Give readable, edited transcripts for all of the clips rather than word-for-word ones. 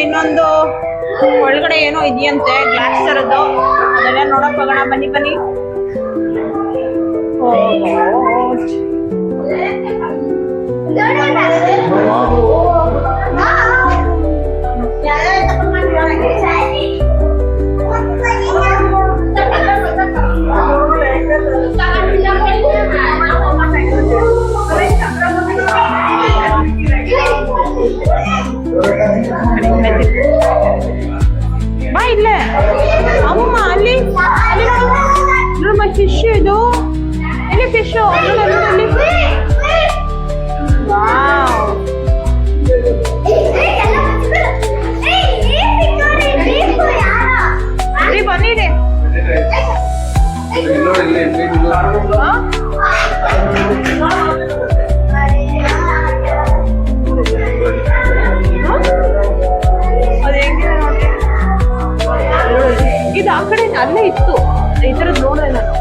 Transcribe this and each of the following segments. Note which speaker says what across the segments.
Speaker 1: ಇನ್ನೊಂದು ಒಳಗಡೆ ಏನೋ ಇದೆಯಂತೆ ಗ್ಲಾಸ್ ತರದ್ದು, ಅದೆಲ್ಲ ನೋಡಕ್ ಹೋಗೋಣ. ಬನ್ನಿ ಬನ್ನಿ. ಬಾ ಇಲ್ಲೇ ಅಮ್ಮ, ಅಲ್ಲಿ ನೋಡಮ್ಮ ಫಿಶ್. ಇದು ಎಲ್ಲಿ ಫಿಶ್? ಅಲ್ಲಿ ಬನ್ನಿರಿ. ಇದು ಆ ಕಡೆ ಅಲ್ಲೇ ಇತ್ತು, ಈ ಥರದ್ದು ನೋಡಿದೆ ನಾನು.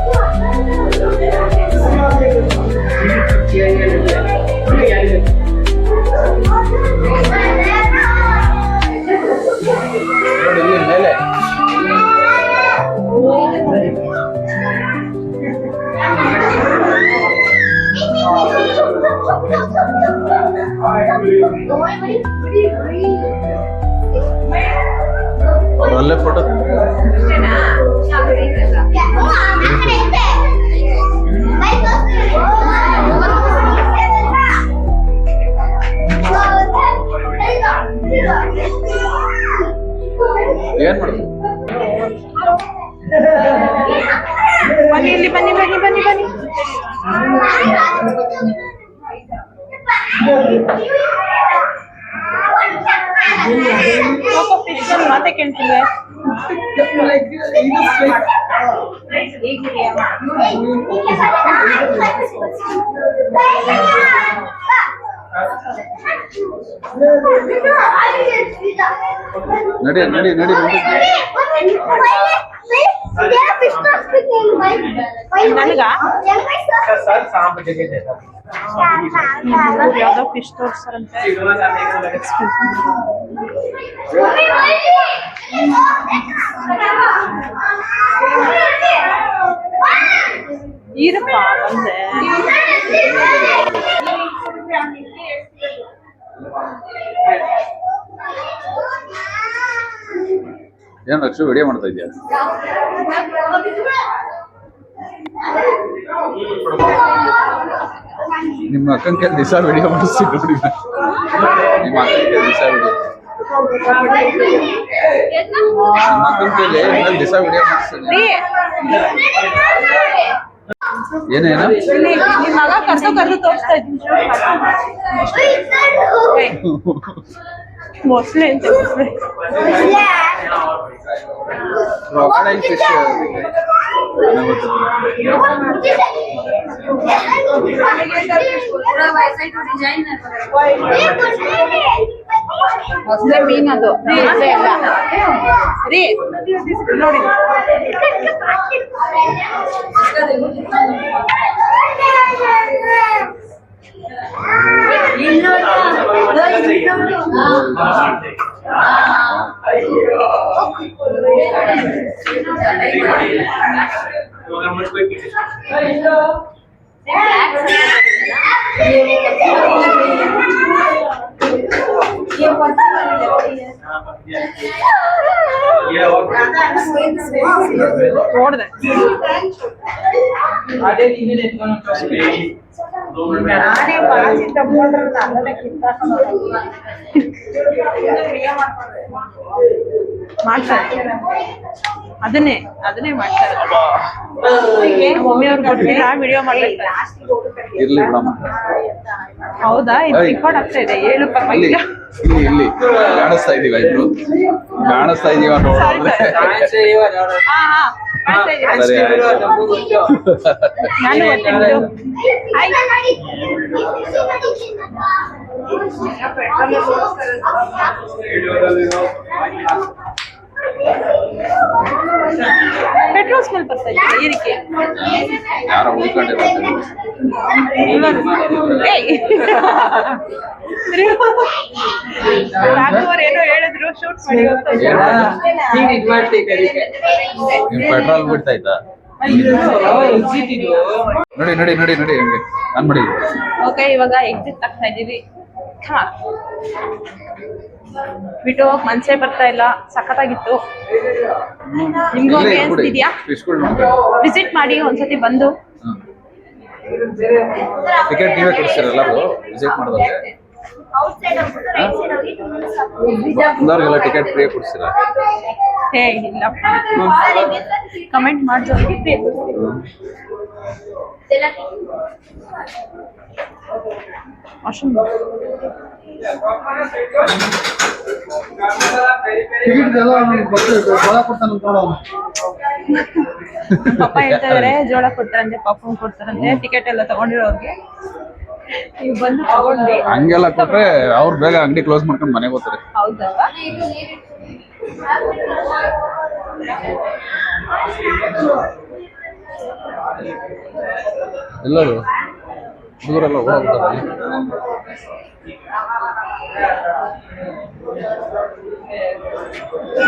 Speaker 2: ಒಳ್ಳೆ ಫೋಟೋ. ಏನ್ ಮಾಡುದು?
Speaker 1: ಬನ್ನಿ ಇಲ್ಲಿ, ಬನ್ನಿ ಬನ್ನಿ ಬನ್ನಿ ಬನ್ನಿ. ಮಾತೆ ಕೇಳ್ತಿಲ್ವೇ?
Speaker 2: ನಡಿ ನಡಿ ನಡಿ
Speaker 1: ನನಗ ಯಾವ್ದೋ ಫಿಶ್ ತೋರ್ಸಾರಂತೆ. ಈರಪ್ಪ ಬಂದೆ.
Speaker 2: ಏನ್ ಲಕ್ಷ್ಮಿ ವಿಡಿಯೋ ಮಾಡ್ತಾ ಇದ್ಯಾ? ನಿಮ್ಮ ಅಕ್ಕನ ಕೈ ದಿವಸ ವಿಡಿಯೋ ಮಾಡಿಸ್ತೀನಿ ನೋಡಿ. ನಿಮ್ಮ ಅಕ್ಕನ ಕೈ ದಿವಸ ವಿಡಿಯೋ, ನಿಮ್ಮ ಅಕ್ಕನ ಕೈಲಿ ದಿವಸ ವಿಡಿಯೋ ಮಾಡಿಸ್ತೀನಿ. ಏನೇನ
Speaker 1: ನಿಮ್ಮ ಮಗ ಕರ್ದು ತೋರಿಸ್ತಾ ಇದ್ದೀನಿ. ಮೊಸಳೆ ಅಂತ
Speaker 2: ಕ್ರೊಕೊಡೈಲ್ ಫಿಶ್.
Speaker 1: ಮೊಸಳೆ ಮೀನದು ಎಲ್ಲ ರೀ ನೋಡಿ. ನೋಡ್ದೆ ಮಾಡ್ತಾರೆ, ಅದನ್ನೇ ಮಾಡ್ತಾರೆ. ಮಮ್ಮಿ ಅವ್ರು ಕೊಟ್ಟಿಲ್ಲ, ವಿಡಿಯೋ ಮಾಡ್ತಾರೆ.
Speaker 2: ಇರ್ಲಿ ಬಿಡಮ್ಮ.
Speaker 1: ಹೌದಾ? ಇದು ರೆಕಾರ್ಡ್ ಆಗ್ತಾ ಇದೆ. ಹೇಳು, ಪರವಾಗಿಲ್ಲ.
Speaker 2: ಇಲ್ಲಿ ಕಾಣಿಸ್ತಾ ಇದೀವ, ಇಬ್ರು ಕಾಣಿಸ್ತಾ ಇದೀವ ನೋಡಿದ್ರೆ.
Speaker 1: ನಾನು ಪೆಟ್ರೋಲ್ ಸ್ಮೆಲ್ ಬರ್ತಾ ಇದೆ ಏರಿಕೆ.
Speaker 2: ಯಾರೋ ಉಳ್ಕೊಂಡಿರೋದು.
Speaker 1: ರಾಘವ್ರು ಏನೋ ಹೇಳಿದ್ರು ಶೂಟ್ ಮಾಡಿ ಹೋಗ್ತಾ
Speaker 2: ಪೆಟ್ರೋಲ್ ಬಿಡ್ತಾಯ್ತಾ? ನೋಡಿ ನೋಡಿ ನೋಡಿ ನೋಡಿ ಹಂಗೆ ನಾನ್ ಮಾಡಿ.
Speaker 1: ಓಕೆ ಇವಾಗ ಎಕ್ಸಿಟ್ ಆಗ್ತಾ ಇದೀವಿ. ಬಿಟ್ಟು ಹೋಗಕ್ ಮನ್ಸೇ ಬರ್ತಾ ಇಲ್ಲ, ಸಖತ್ತಾಗಿತ್ತು. ನಿಮ್ಗೂ ಹಂಗೆ ಅನ್ಸ್ತಿದ್ಯಾ? ವಿಸಿಟ್ ಮಾಡಿ ಒಂದ್ಸತಿ ಬಂದು.
Speaker 2: ಟಿಕೆಟ್ ನೀವೇ ಕೊಡ್ತೀರ ಎಲ್ಲರೂ ವಿಸಿಟ್ ಮಾಡಿದ್ರೆ? ಎಲ್ಲರಿಗೆಲ್ಲ ಟಿಕೆಟ್ ಫ್ರೀ ಕೊಡ್ತೀರಾ?
Speaker 1: ಹೇ ಇಲ್ಲ, ಕಮೆಂಟ್ ಮಾಡಿದವ್ರಿಗೆ ಫ್ರೀ ಕೊಡ್ತೀವಿ. ಪಪ್ಪ ಹೇಳ್ತಾ ಇದಾರೆ ಜೋಳ ಕೊಡ್ತಾರಂತೆ, ಪಾಪನ್ ಕೊಡ್ತಾರಂತೆ ಟಿಕೆಟ್ ಎಲ್ಲ ತಗೊಂಡಿರೋರ್ಗೆ. ನೀವು ಬಂದು ತಗೊಂಡ್ರಿ.
Speaker 2: ಹಂಗೆಲ್ಲ ಕೊಟ್ರೆ ಅವ್ರು ಬೇಗ ಅಂಗಡಿ ಕ್ಲೋಸ್ ಮಾಡ್ಕೊಂಡು ಮನೆಗೆ ಹೋಗ್ತಾರೆ.
Speaker 1: ಹೌದಲ್ವಾ?
Speaker 2: ಎಲ್ಲರೂ ಹುಡುಗರೆಲ್ಲ ಹೋಗ್ತಾರೆ.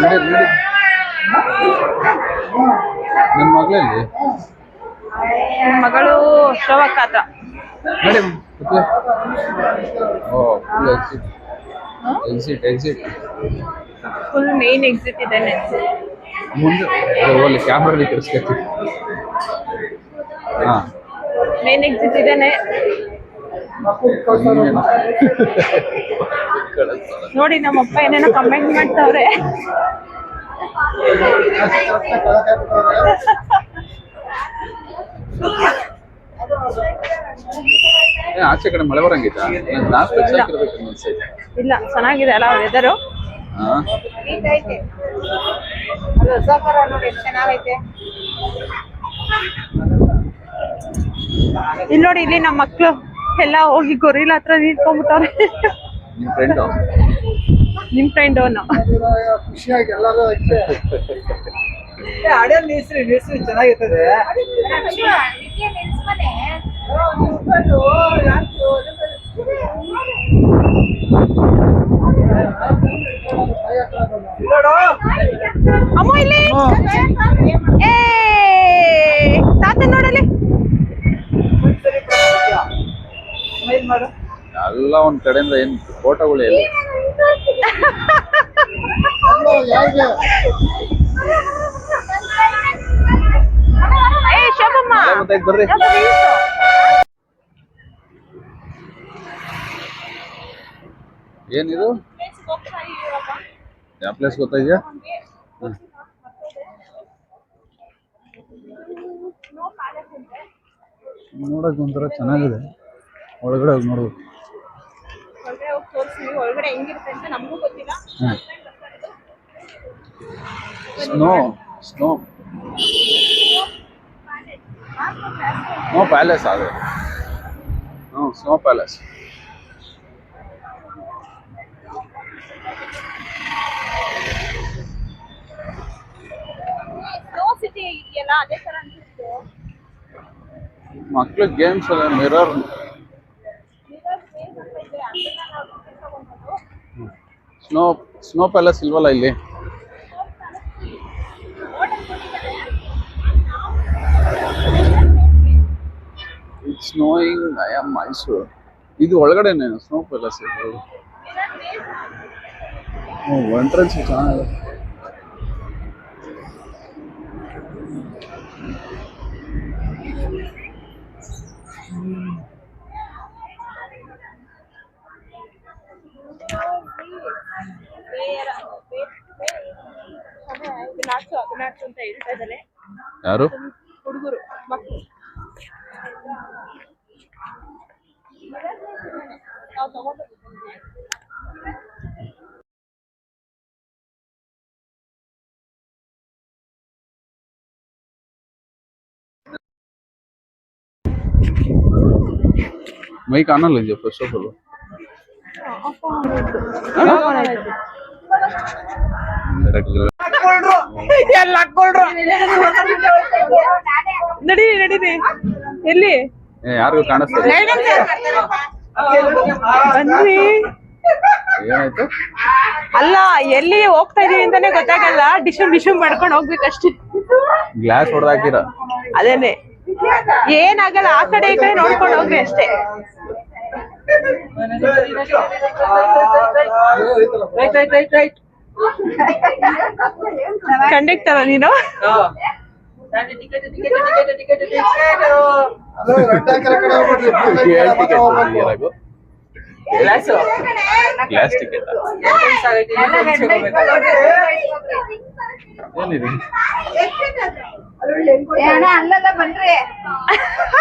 Speaker 2: ನೋಡಿ ನೋಡಿ ನಿಮ್ಮ ಮಗಳಲ್ಲಿ
Speaker 1: ಮಗಳು ಶೋಭಕ್ಕ ಹತ್ರ
Speaker 2: ನೋಡಿ. ಓ exit exit exit
Speaker 1: full main exit ಇದೇನೆ.
Speaker 2: ಮುಂದೆ ಓಲಿ ಕ್ಯಾಮ್ರಲ್ಲಿ ಕಳಿಸ್ಕೊಳ್ತೀವಿ. ಹಾ
Speaker 1: ಮೇನ್ ಎಕ್ಸಿಟ್ ಇದೇನೆ ನೋಡಿ. ನಮ್ಮಪ್ಪ ಏನೇನೋ ಕಮೆಂಟ್ ಮಾಡ್ತಾವ್ರೆ.
Speaker 2: ಆಚೆ ಕಡೆ ಮಳೆ ಬರಂಗಿತ್ತ?
Speaker 1: ಇಲ್ಲ, ಚೆನ್ನಾಗಿದೆ ಅಲ್ಲ ವೆದರು. ಇಲ್ಲಿ ನೋಡಿ, ಇಲ್ಲಿ ನಮ್ಮ ಮಕ್ಳು ಎಲ್ಲ ಹೋಗಿ ಗೊರಿಲ್ಲ ಹತ್ರ ನಿಂತ್ಕೊಂಡ್ಬಿಟ್ಟವ್ರೆ. ನಿಮ್ ಫ್ರೆಂಡ್ ಅವನು
Speaker 3: ಖುಷಿಯಾಗಿ ಎಲ್ಲರೂ ಅಡಿಯಲ್ಲಿ ನಿಲ್ಸ್ರಿ ಚೆನ್ನಾಗಿರ್ತದೆ.
Speaker 1: ಅಮ್ಮ ಇಲ್ಲಿ ಏ ತಾತ ನೋಡಲಿ.
Speaker 2: ಎಲ್ಲ ಒಂದ್ ಕಡೆಯಿಂದ ಏನ್ ಫೋಟೋಗಳು ಎಲ್ಲ
Speaker 1: ಏ ಶೋಭಮ್ಮ
Speaker 2: ಬರ್ರಿ. ಏನಿದು ಯಾವ ಪ್ಲೇಸ್ ಗೊತ್ತಾಯ್ತಾ? ನೋಡಕ್ ಒಂಥರ ಚೆನ್ನಾಗಿದೆ. ಒಳಗಡೆ ಹೋಗಿ ನೋಡ್ಬೇಕು.
Speaker 1: ಒಳಗಡೆ ಹೆಂಗಿರುತ್ತೆ ಅಂತ ನಮಗೂ ಗೊತ್ತಿಲ್ಲ.
Speaker 2: ಸ್ನೋ ಸ್ನೋ ಸ್ನೋ ಪ್ಯಾಲೇಸ್ ಅದು. Snow palace.
Speaker 1: ಸ್ನೋ ಸಿಟಿ ಇದೆಯಲ್ಲ ಅದೇ ತರ ಅನ್ಸುತ್ತೆ.
Speaker 2: ಮಕ್ಳು ಗೇಮ್ಸ್ ಅಲ್ಲ, ಮಿರರ್. ಸ್ನೋ ಪ್ಯಾಲೇಸ್ ಇಲ್ವಲ್ಲ ಇಲ್ಲಿ? It's snowing I am Mysuru. ಇದು ಒಳಗಡೆನೆ ಸ್ನೋ ಪ್ಯಾಲೇಸ್. ಎಂಟ್ರೆನ್ಸ್ ಚೆನ್ನಾಗಿದೆ.
Speaker 1: ಅಂತ ಹೇಳ್ತಾ ಇದ್ದಾರೆ
Speaker 2: ಯಾರು?
Speaker 1: ಹುಡುಗರು ಮಕ್ಕಳು.
Speaker 2: ಮೈಕ್ ಆನಲ್ಲ ಇದೆಯಾ ಫಸ್ಟ್ ಆಫ್ ಆಲ್?
Speaker 1: ಎಲ್ಲ ಹಾಕೊಳ್ರು ನಡೀರಿ ನಡೀರಿ ಎಲ್ಲಿ
Speaker 2: ಯಾರಿಗೂ ಕಾಣಿಸ್ತದೆ
Speaker 1: ಬನ್ನಿ
Speaker 2: ಏನಾಯ್ತು
Speaker 1: ಅಲ್ಲ ಎಲ್ಲಿ ಹೋಗ್ತಾ ಇದೀವಿ ಅಂತಾನೆ ಗೊತ್ತಾಗಲ್ಲ ಡಿಶಮ್ ಮಾಡ್ಕೊಂಡು ಹೋಗ್ಬೇಕಷ್ಟೇ
Speaker 2: ಗ್ಲಾಸ್ ಹೊಡೆದಾಕಿರ
Speaker 1: ಅದೇನೆ ಏನಾಗಲ್ಲ ಆ ಕಡೆ ಈ ಕಡೆ ನೋಡ್ಕೊಂಡು ಹೋಗ್ರಿ ಅಷ್ಟೇ ಕಂಡಕ್ಟರ್ ನೀನು
Speaker 2: ಗ್ಲಾಸ್ ಟಿಕೆಟ್ ಏನಿದೆ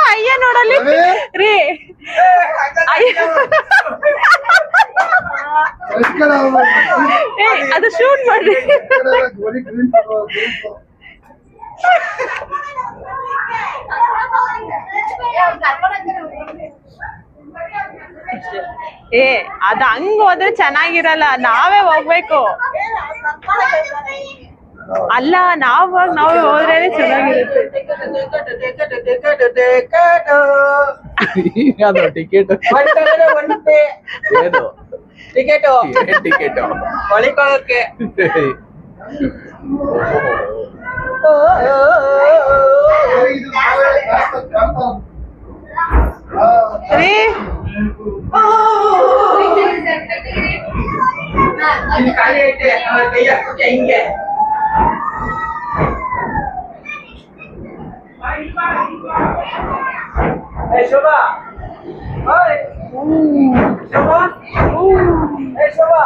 Speaker 1: ಅಯ್ಯ ನೋಡಲ್ಲಿ ರೀ ಏ ಅದು ಶೂಟ್ ಮಾಡ್ರಿ ಏ ಅದ ಹಂಗ್ ಹೋದ್ರೆ ಚೆನ್ನಾಗಿರಲ್ಲ ನಾವೇ ಹೋಗ್ಬೇಕು ಅಲ್ಲ ನಾವೇ ಹೋದ್ರೆ ಚೆನ್ನಾಗಿರುತ್ತೆ
Speaker 2: ಅದು ಟಿಕೆಟ್ ಏನು
Speaker 3: ಟಿಕೆಟ್
Speaker 2: ಟಿಕೆಟ್
Speaker 3: ಹೊಳಿಕೊಳ್ಳೋಕೆ
Speaker 1: ರೀ
Speaker 3: ಖಾಲಿ ಐತೆ ಕೈ ಹಾಕ್ಬಿಟ್ಟೆ ಹಿಂಗೆ ಶೋಭಾ ಶೋಭಾ ಶೋಭಾ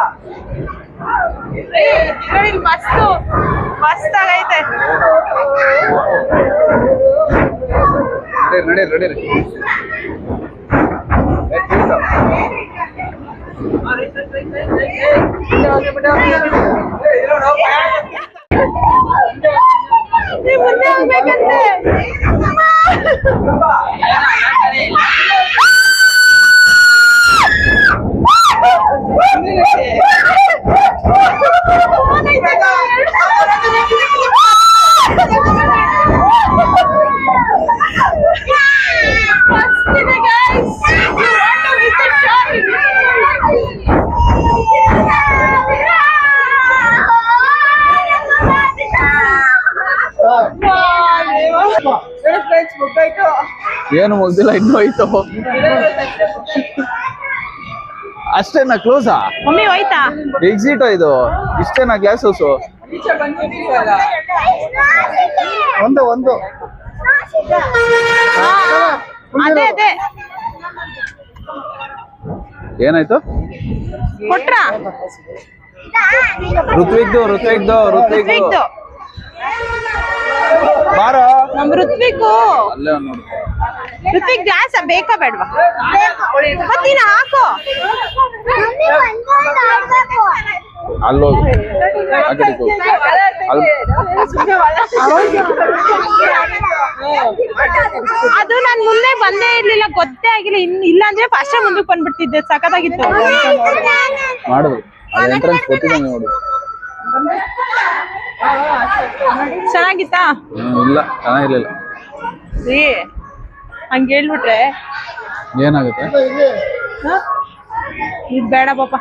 Speaker 1: ನೋಡಿ ಮಸ್ತ್ ಆಗೈತೆ
Speaker 2: ನಡೀರಿ
Speaker 1: ಮುಂದೆ ಹೋಗ್ಬೇಕಂತೆ
Speaker 2: ಏನು ಮುಗ್ದಿಲ್ಲ ಇನ್ನೂ ಐತು ಅಷ್ಟೇನಾ ಕ್ಲೋಸಾ
Speaker 1: ಮಮ್ಮಿ ಹೋಯ್ತಾ
Speaker 2: ಎಕ್ಸಿಟ್ ಇದು ಇಷ್ಟೇನಾ ಗ್ಲಾಸ್ ಹೌಸು
Speaker 3: ಒಂದು
Speaker 1: ಅದೇ
Speaker 2: ಏನಾಯ್ತು
Speaker 1: ಕೊಟ್ರಾ
Speaker 2: ಋತ್ವಿಕ್ದು ಬಾರೋ
Speaker 1: ನಮ್ ಋತ್ವಿಕು
Speaker 2: ಅಲ್ಲೇ ನೋಡು
Speaker 1: ಋತ್ವಿಕ್ ಗ್ಲಾಸ್ ಬೇಕಾ ಬೇಡ್ವಾ ಮತ್ತೀನ ಹಾಕೋ
Speaker 2: ಅಲ್ಲೋಗು ಆ ಕಡೆಗೆ ಹೋಗು.
Speaker 1: ಅದು ನಾನ್ ಮುಂದೆ ಬಂದೇ ಇರ್ಲಿಲ್ಲ ಗೊತ್ತೇ ಆಗಿಲ್ಲ ಇಲ್ಲ ಅಂದ್ರೆ ಫಸ್ಟ್ ಮುಂದಕ್ಕೆ ಬಂದ್ಬಿಡ್ತಿದ್ದೆ ಸಖತ್ತಾಗಿತ್ತು
Speaker 2: ಮಾಡಿದ್ರು ಅದು ಎಂಟ್ರೆನ್ಸ್ ಗೊತ್ತಿಲ್ಲ ನೋಡಿ
Speaker 1: ಚೆನ್ನಾಗಿತ್ತಾ
Speaker 2: ಇಲ್ಲ ಚೆನ್ನಾಗಿರ್ಲಿಲ್ಲ
Speaker 1: ರೀ ಹಂಗ ಹೇಳ್ಬಿಟ್ರೆ
Speaker 2: ಏನಾಗುತ್ತೆ
Speaker 1: ಇದ್ ಬೇಡ ಪಾಪ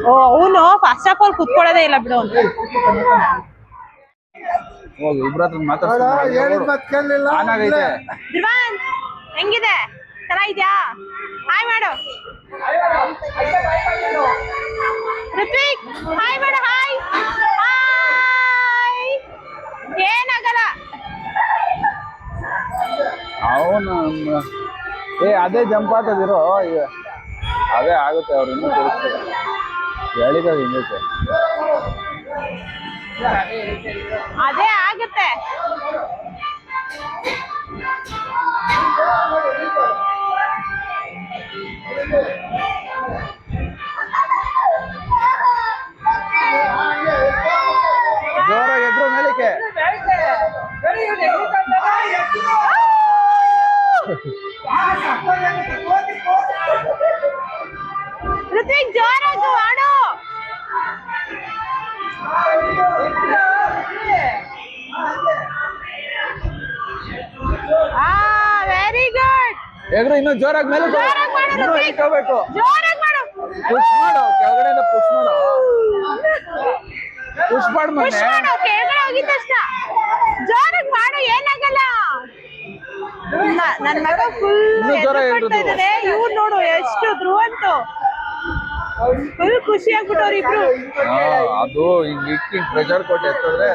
Speaker 1: ಓ ಅವನು ಫಸ್ಟ್ ಆಫ್ ಆಲ್ ಕುತ್ಕೊಳ್ಳೋದೇ ಇಲ್ಲ ಬಿಡು ಅವ್ನು
Speaker 2: ಹೋಗು ಇಬ್ರ ಹತ್ರ ಮಾತಾಡ್ತೀನಿ ಆನ್ ಆಗೈತೆ
Speaker 1: ಧ್ರುವನ್ ಹೆಂಗಿದೆ ಚೆನ್ನಾಗಿದ್ಯಾ ಹಾಯ್ ಮಾಡು ಋತ್ವಿಕ್ ಹಾಯ್ ಮಾಡು ಹಾಯ್ ಹಾಯ್ ಏನಾಗಲ್ಲ
Speaker 2: ಅವನು ಅದೇ ಜಂಪ್ ಆಗ್ತದಿರೋ ಈಗ ಅದೇ ಆಗುತ್ತೆ ಅವ್ರು ಇನ್ನೂ ತೋರಿಸ್ತಾರೆ ಹೇಳಿದಾಗ ಹಿಂಗೈತೆ
Speaker 1: ಅದೇ ಆಗುತ್ತೆ
Speaker 2: ಜೋರಾಗಿ ಎದ್ರು ಮೇಲಕ್ಕೆ
Speaker 1: ಋತ್ವಿಕ್ ಜೋರಾಗಿ ಆಡು
Speaker 2: ಎಗ್ರು ಇನ್ನೂ ಜೋರಾಗಿ ಮೇಲೆ
Speaker 1: ಜೋರಾಗಿ ಮಾಡು
Speaker 2: ಇನ್ನೂ
Speaker 1: ಋತ್ವಿಕ್.
Speaker 2: ಇಟ್ಕೋಬೇಕು.
Speaker 1: ಜೋರಾಗಿ ಮಾಡು.
Speaker 2: ಪುಷ್ ಮಾಡು ಕೆಳಗಡೆಯಿಂದ ಪುಷ್ ಮಾಡು ಪುಷ್ ಮಾಡು
Speaker 1: ಪುಷ್
Speaker 2: ಮೊನ್ನೆ
Speaker 1: ಮಾಡು ಕೆಳಗಡೆ ಹೋಗಿದ ತಕ್ಷಣ ಜೋರಾಗಿ ಮಾಡು ಏನಾಗಲ್ಲ. ನನ್ ಮಗ ಫುಲ್
Speaker 2: ಇನ್ನೂ ಜೋರಾಗಿ
Speaker 1: ಪಡ್ತಾ ಇದಾರೆ. ಇವ್ರು ನೋಡು ಎಷ್ಟು ಧ್ರುವಂತು ಫುಲ್ ಖುಷಿ ಆಗ್ಬಿಟ್ಟವ್ರು ಇಬ್ರು.
Speaker 2: ಅದು ಹಿಂಗ್ ಇಕ್ಕಿ ಪ್ರೆಷರ್ ಕೊಟ್ಟು ಎತ್ತಿದ್ರೆ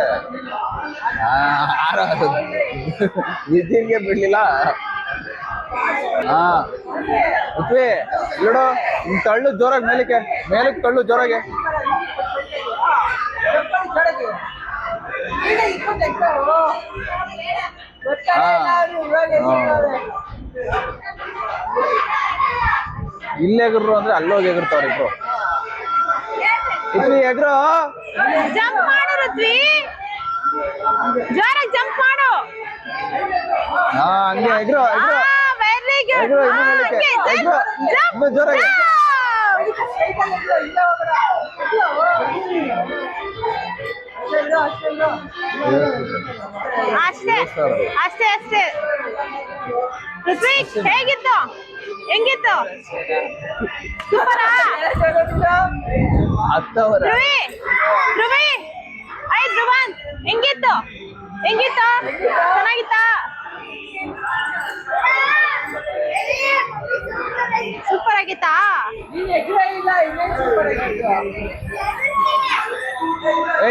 Speaker 2: ವಿದ್ಯನ್ಗೆ ಬಿಡ್ಲಿಲ್ಲ. ಹಾ ಪೃಥ್ವಿ ಇಲ್ಲೋಡು ಹಿಂಗ್ ತಳ್ಳು ಜೋರಾಗಿ ಮೇಲಕ್ಕೆ ತಳ್ಳು ಜೋರಾಗಿ. ಇಲ್ಲೇ ಎಗರು ಅಂದ್ರೆ ಅಲ್ಲೋಗಿ ಎಗರ್ತಾವ್ರ ಇಬ್ರು. ಪೃಥ್ವಿ ಎಗ್ರು
Speaker 1: ಜಂಪ್ ಮಾಡು ಋತ್ವಿ, ಜೋರಾಗಿ ಜಂಪ್ ಮಾಡು.
Speaker 2: ಹಾ ಹಂಗೆ ಎಗ್ರು
Speaker 1: ವೆರಿ
Speaker 2: ಎಗ್ರು
Speaker 1: ಗುಡ್.
Speaker 2: ಇನ್ನೂ ಮೇಲಕ್ಕೆ ಎಗ್ರು ಇನ್ನೂ ಜೋರಾಗಿ.
Speaker 1: ಅಷ್ಟೇ ಅಷ್ಟೇ ಅಷ್ಟೇ. ಋತ್ವಿಕ್ ಹೇಗಿತ್ತು, ಹೆಂಗಿತ್ತು? ಸೂಪರಾ?
Speaker 2: ಹತ್ತವರ
Speaker 1: ಧ್ರುವಿ ಧ್ರುವಿ ಐ ಧ್ರುವನ್ ಹೆಂಗಿತ್ತು, ಹೆಂಗಿತ್ತು? ಚೆನ್ನಾಗಿತ್ತಾ? ಸೂಪರ್ ಆಗಿತ್ತಾ?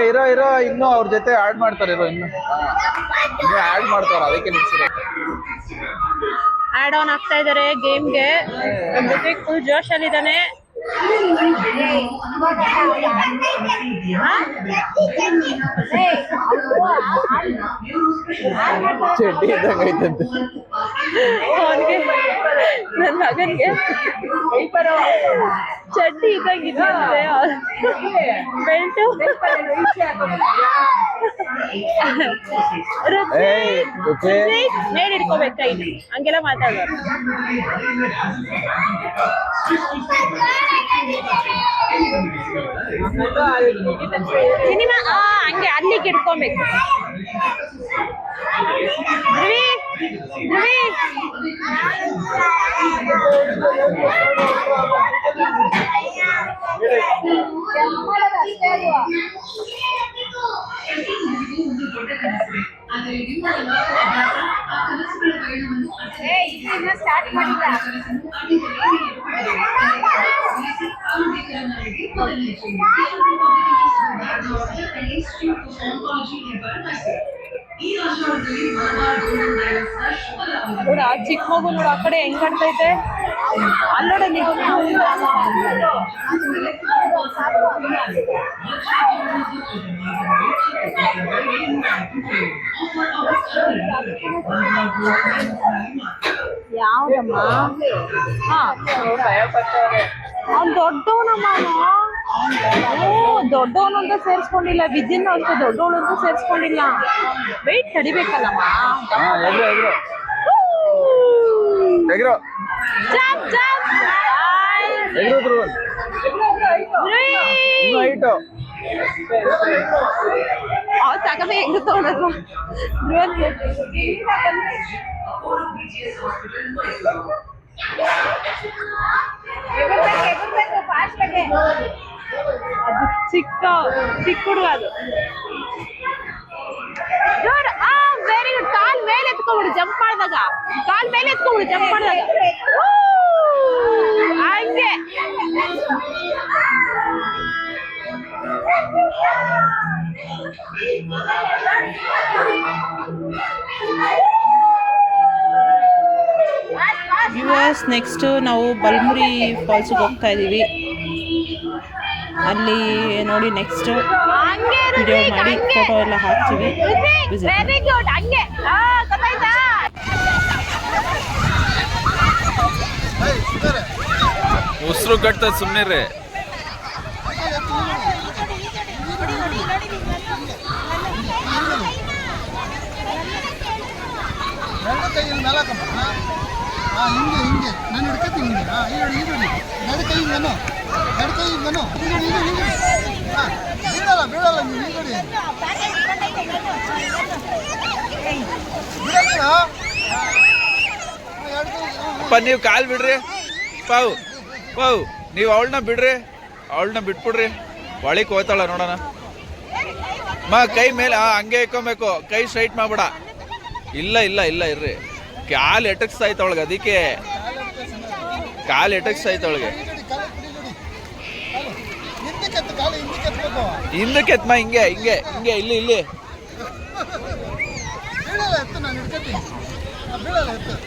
Speaker 2: ಇರೋ ಇನ್ನು ಅವ್ರ ಜೊತೆ ಆಡ್ ಮಾಡ್ತಾರೆ. ಇನ್ನು ಆಡ್ ಮಾಡ್ತಾರ ಅದಕ್ಕೆ ನಿಲ್ಸಿರೋ.
Speaker 1: ಆಡ್ ಆನ್ ಆಗ್ತಾ ಇದಾರೆ ಗೇಮ್ಗೆ. ಋತ್ವಿಕ್ ಫುಲ್ ಜೋಶ್ ಅಲ್ಲಿ ಇದ್ದಾನೆ.
Speaker 2: ಚಡ್ಡಿ ಇದ್ದಂಗ ಐತಂತೆ
Speaker 1: ಅವನ್ಗೆ, ನನ್ ಮಗನ್ಗೆ ಚಡ್ಡಿ ಇದ್ದಂಗಿದೆ ಬೆಲ್ಟು. ಮೇಲ್ ಹಿಡ್ಕೋಬೇಕು ಕೈಲಿ, ಹಂಗೆಲ್ಲ ಮಾತಾಡೋರು. ಸಿನಿಮಾ ಹಂಗೆ ಅಲ್ಲಿಗೆ ಹಿಡ್ಕೊಬೇಕು. ಧ್ರುವಿ ಧ್ರುವಿ ಸ್ಟಾರ್ಟ್ ಮಾಡಿಲ್ಲ. ನೋಡ ಚಿಕ್ಕ ಮಗು ನೋಡು ಆ ಕಡೆ ಹೆಂಗ್ ಕಾಣ್ತೈತೆ. ಅಲ್ಲೋಡ ನೀವು ಯಾವ್ದಮ್ಮ? ಹಾ ಅವ್ನು ದೊಡ್ಡವನಮ್ಮ. ದೊಡ್ಡವನು ಅಂತ ಸೇರ್ಸ್ಕೊಂಡಿಲ್ಲ, ವಿದ್ಯನ್ನ ಅಷ್ಟು ದೊಡ್ಡವಳು ಅಂತ ಸೇರ್ಸ್ಕೊಂಡಿಲ್ಲ. ವೆಯ್ಟ್ ತಡಿಬೇಕಲ್ಲಮ್ಮ. ಜಂಪ್ ಜಂಪ್ ಅವ್ರು ತಗದೆ ಹೆಂಗ್ ತಗೊಂಡದು. ಅದು ಚಿಕ್ಕ ಹುಡುಗ ಅದು. Very good. ಕಾಲ್ ಮೇಲೆ ಎತ್ಕೊಂಡ್ಬಿಡು ಜಂಪ್ ಮಾಡಿದಾಗ, ಕಾಲ್ ಮೇಲೆ ಎತ್ಕೊಂಡ್ಬಿಡು ಜಂಪ್ ಮಾಡಿದಾಗ. ಹಂಗೆ
Speaker 4: ವ್ಯೂವರ್ಸ್, ನೆಕ್ಸ್ಟ್ ನಾವು ಬಲ್ಮುರಿ ಫಾಲ್ಸ್ಗೆ ಹೋಗ್ತಾ ಇದ್ದೀವಿ. ಅಲ್ಲಿ ನೋಡಿ ನೆಕ್ಸ್ಟ್ ವಿಡಿಯೋ ಮಾಡಿ ಫೋಟೋ ಎಲ್ಲ ಹಾಕ್ತೀವಿ.
Speaker 1: Very good. ಹಂಗೆ ಗೊತ್ತಾಯ್ತಾ?
Speaker 2: ಉಸಿರು ಕಟ್ತದ ಸುಮ್ಮನೆ ರೀ.
Speaker 3: ಕೈಯಲ್ಲಿ ಮೇಲಕ್ಕಮ್ಮ. ಹಿಂಗೆ ನಾನು ಹಿಡ್ಕತ್ತೀನಿ. ಹಿಂಗೆ ಎರಡು ಕೈ ಹಿಂಗನು, ಎರಡು ಕೈ ಹಿಂಗನು. ಬೀಳಲ್ಲ ನೀವು ಹಿಂಗಡಿ ಬಿಡಲ್ಲ. ಎರಡು ಕೈ
Speaker 2: ಅಪ್ಪ ನೀವು ಕಾಲ್ ಬಿಡ್ರಿ ಪಾವು ಪಾವು ನೀವು ಅವಳನ್ನ ಬಿಡ್ರಿ, ಅವಳನ್ನ ಬಿಟ್ಬಿಡ್ರಿ. ಒಳಗೆ ಹೋಯ್ತಾಳ ನೋಡೋಣ. ಕೈ ಮೇಲೆ ಹಂಗೆ ಇಕ್ಕೊಬೇಕು, ಕೈ ಸ್ಟ್ರೈಟ್ ಮಾಡ್ಬೇಡ. ಇಲ್ಲ ಇಲ್ಲ ಇಲ್ಲ ಇರ್ರಿ, ಕಾಲು ಎಟಕ್ಸ್ತಾ ಐತೆ ಅವಳಿಗೆ, ಅದಕ್ಕೆ ಕಾಲು ಎಟಕ್ಸ್ತಾ ಐತೆ ಅವಳಿಗೆ. ಹಿಂದಕ್ಕೆ ಎತ್ತಮ್ಮ, ಹಿಂಗೆ ಹಿಂಗೆ ಹಿಂಗೆ, ಇಲ್ಲಿ ಇಲ್ಲಿ
Speaker 3: ಬೀಳಲ್ಲ ಎತ್ತು, ನಾನು ಹಿಡ್ಕೊತೀನಿ. ಬೀಳಲ್ಲ ಎತ್ತು.